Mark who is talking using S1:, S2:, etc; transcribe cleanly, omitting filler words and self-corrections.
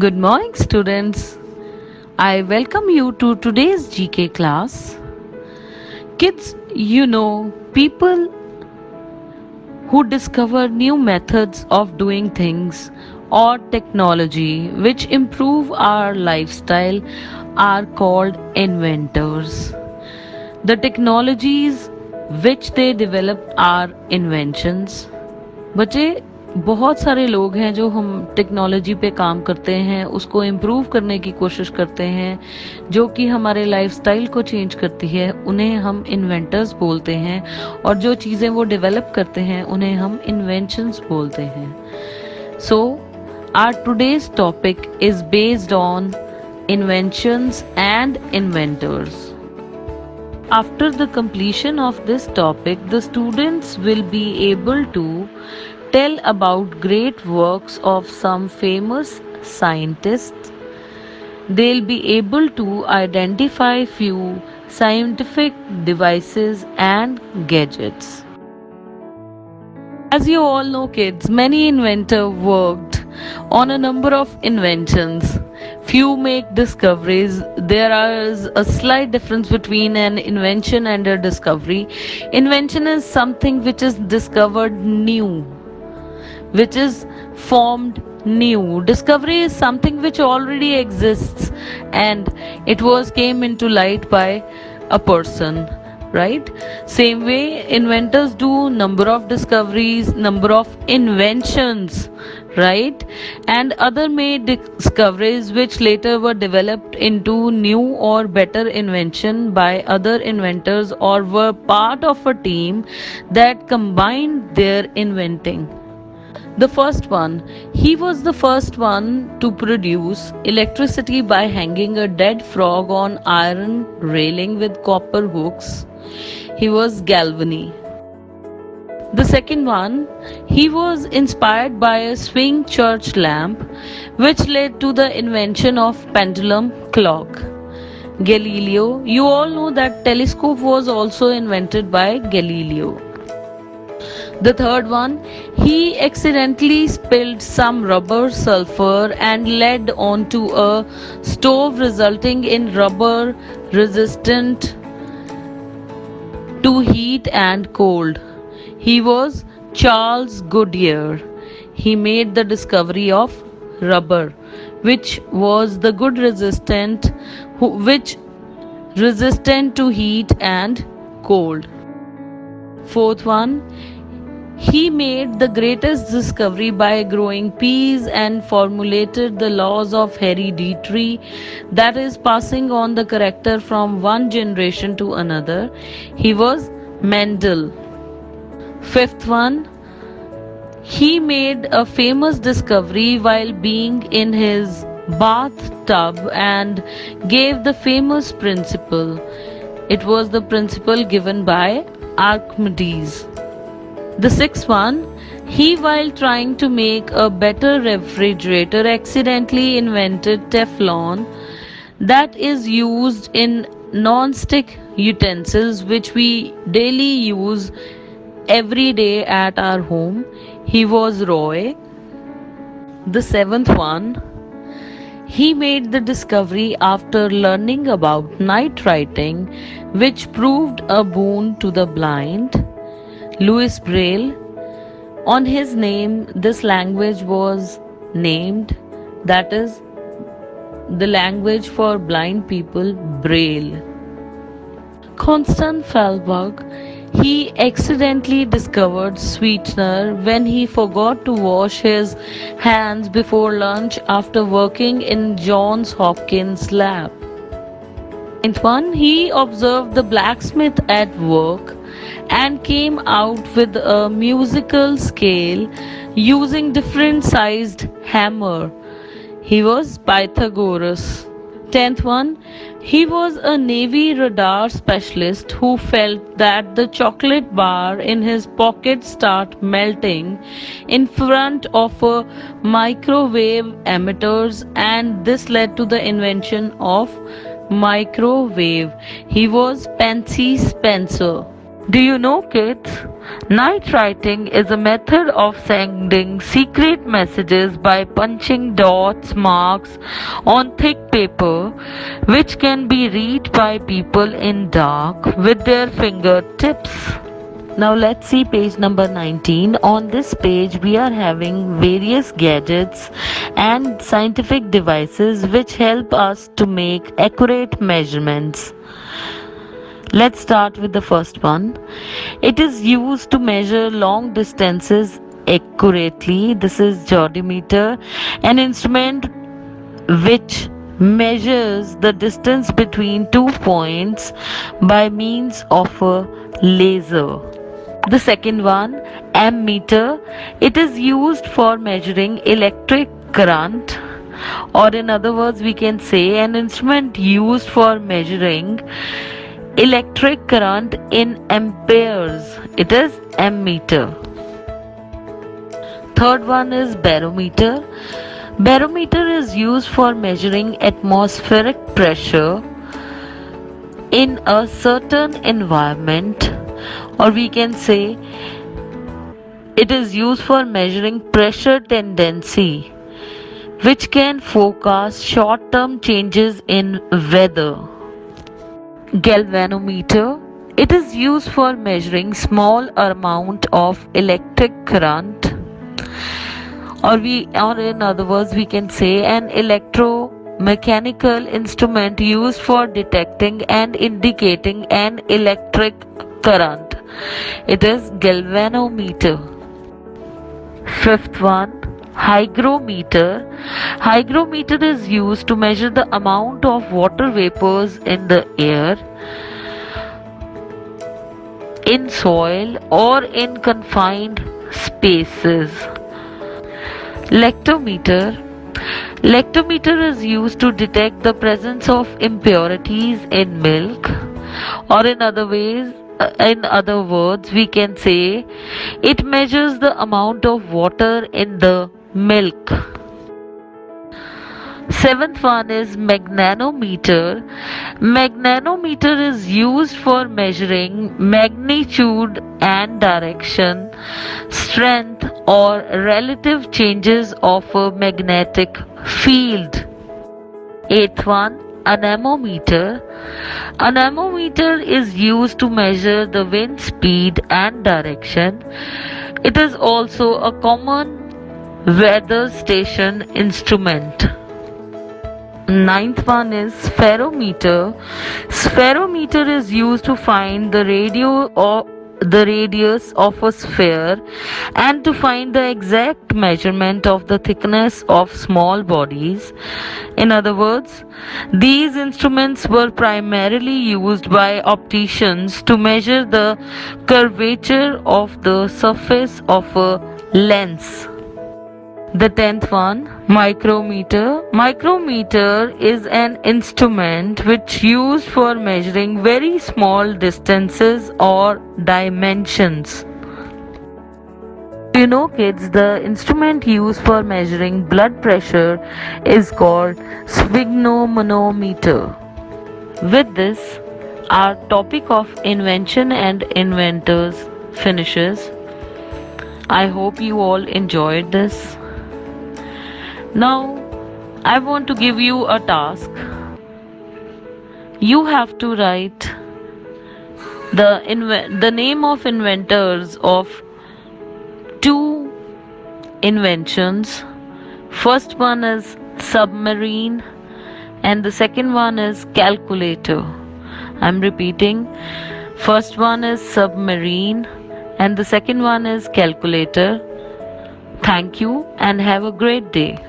S1: Good morning, students. I welcome you to today's GK class. Kids, people who discover new methods of doing things or technology which improve our lifestyle are called inventors. The technologies which they developed are inventions. बच्चे बहुत सारे लोग हैं जो हम technology पे काम करते हैं, उसको इम्प्रूव करने की कोशिश करते हैं, जो कि हमारे लाइफस्टाइल को चेंज करती है, उन्हें हम इन्वेंटर्स बोलते हैं। और जो चीज़ें वो डेवलप करते हैं उन्हें हम इन्वेंशंस बोलते हैं। So our today's topic is based on inventions and inventors. After the completion of this topic, the students will be able to tell about great works of some famous scientists. They'll be able to identify few scientific devices and gadgets. As you all know, kids, many inventors worked on a number of inventions. Few make discoveries. There is a slight difference between an invention and a discovery. Invention is something which is discovered new, which is formed new. Discovery is something which already exists and it came into light by a person, right? Same way inventors do number of discoveries, number of inventions, right? And other made discoveries which later were developed into new or better invention by other inventors or were part of a team that combined their inventing. The first one, he was the first one to produce electricity by hanging a dead frog on iron railing with copper hooks. He was Galvani. The second one, he was inspired by a swing church lamp which led to the invention of pendulum clock. Galileo, you all know that telescope was also invented by Galileo. The third one, he accidentally spilled some rubber sulfur and led onto a stove resulting in rubber resistant to heat and cold. He was Charles Goodyear. He made the discovery of rubber, which was the good resistant to heat and cold. Fourth one, he made the greatest discovery by growing peas and formulated the laws of heredity, that is passing on the character from one generation to another. He was Mendel. Fifth one, he made a famous discovery while being in his bathtub and gave the famous principle. It was the principle given by Archimedes. The sixth one, he while trying to make a better refrigerator accidentally invented Teflon, that is used in non-stick utensils which we daily use every day at our home. He was Roy. The seventh one, he made the discovery after learning about night writing which proved a boon to the blind. Louis Braille. On his name this language was named, that is the language for blind people, Braille. Constant Fallback, he accidentally discovered sweetener when he forgot to wash his hands before lunch after working in Johns Hopkins lab. Ninth one, he observed the blacksmith at work and came out with a musical scale using different sized hammer. He was Pythagoras. 10th one, he was a Navy radar specialist who felt that the chocolate bar in his pocket start melting in front of a microwave emitters, and this led to the invention of microwave. He was Percy Spencer. Do you know, kids? Night writing is a method of sending secret messages by punching dots, marks on thick paper, which can be read by people in dark with their fingertips. Now let's see page number 19. On this page we are having various gadgets and scientific devices which help us to make accurate measurements. Let's start with the first one. It is used to measure long distances accurately. This is jodimeter, an instrument which measures the distance between 2 points by means of a laser. The second one, ammeter. It is used for measuring electric current, or in other words we can say an instrument used for measuring electric current in amperes. It is ammeter. Third one is barometer. Barometer is used for measuring atmospheric pressure in a certain environment, or we can say it is used for measuring pressure tendency, which can forecast short-term changes in weather. Galvanometer. It is used for measuring small amount of electric current, or in other words we can say an electromechanical instrument used for detecting and indicating an electric current. It is galvanometer. Fifth one, hygrometer. Hygrometer is used to measure the amount of water vapors in the air, in soil, or in confined spaces. Lactometer. Lactometer is used to detect the presence of impurities in milk, or in other words we can say it measures the amount of water in the milk. Seventh one is magnetometer. Magnetometer is used for measuring magnitude and direction, strength, or relative changes of a magnetic field. Eighth one, anemometer. Anemometer is used to measure the wind speed and direction. It is also a common weather station instrument. Ninth one is spherometer. Spherometer is used to find the radius of a sphere and to find the exact measurement of the thickness of small bodies. In other words, these instruments were primarily used by opticians to measure the curvature of the surface of a lens. The 10th one, micrometer. Micrometer is an instrument which used for measuring very small distances or dimensions. You know, kids, the instrument used for measuring blood pressure is called sphygmomanometer. With this, our topic of invention and inventors finishes. I hope you all enjoyed this. Now, I want to give you a task. You have to write the name of inventors of 2 inventions. First one is submarine and the second one is calculator. I'm repeating. First one is submarine and the second one is calculator. Thank you and have a great day.